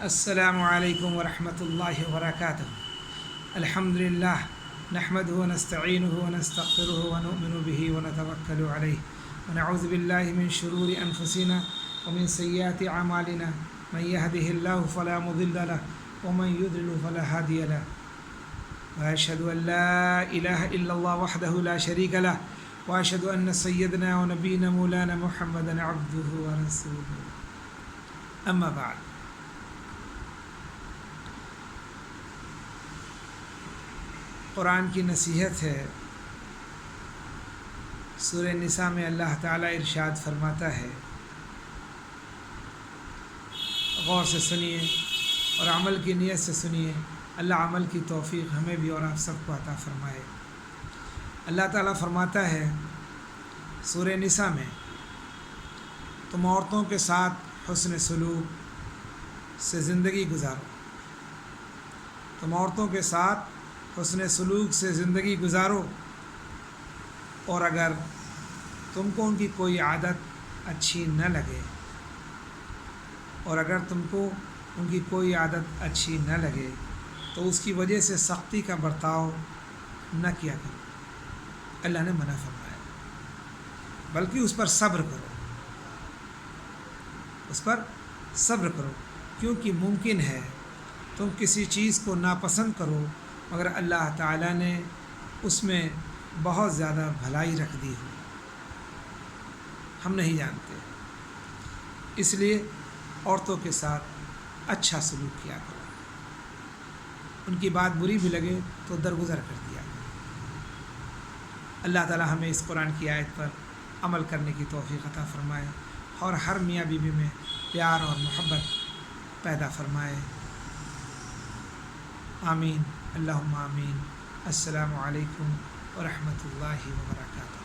السلام علیکم ورحمۃ اللہ وبرکاتہ۔ الحمد للہ نحمده ونستعینه ونستغفره ونؤمن به ونتوکل علیہ ونعوذ باللہ من شرور انفسنا ومن سیئات اعمالنا من يهده الله فلا مضل له ومن يضلل فلا هادي له واشهد ان لا اله الا الله وحده لا شريك له واشهد ان سيدنا ونبينا مولانا محمدا عبده ورسوله اما بعد۔ قرآن کی نصیحت ہے۔ سورہ نساء میں اللہ تعالیٰ ارشاد فرماتا ہے، غور سے سنیے اور عمل کی نیت سے سنیے، اللہ عمل کی توفیق ہمیں بھی اور آپ سب کو عطا فرمائے۔ اللہ تعالیٰ فرماتا ہے سورہ نساء میں، تم عورتوں کے ساتھ حسن سلوک سے زندگی گزارو، تم عورتوں کے ساتھ حسن سلوک سے زندگی گزارو، اور اگر تم کو ان کی کوئی عادت اچھی نہ لگے، اور اگر تم کو ان کی کوئی عادت اچھی نہ لگے تو اس کی وجہ سے سختی کا برتاؤ نہ کیا کرو۔ اللہ نے منع فرمایا، بلکہ اس پر صبر کرو، اس پر صبر کرو، کیونکہ ممکن ہے تم کسی چیز کو ناپسند کرو مگر اللہ تعالیٰ نے اس میں بہت زیادہ بھلائی رکھ دی ہو، ہم نہیں جانتے۔ اس لیے عورتوں کے ساتھ اچھا سلوک کیا کرو، ان کی بات بری بھی لگے تو درگزر کر دیا کرو۔ اللہ تعالیٰ ہمیں اس قرآن کی آیت پر عمل کرنے کی توفیق عطا فرمائے اور ہر میاں بیوی میں پیار اور محبت پیدا فرمائے۔ آمین، اللہم آمین۔ السلام علیکم ورحمۃ اللہ وبرکاتہ۔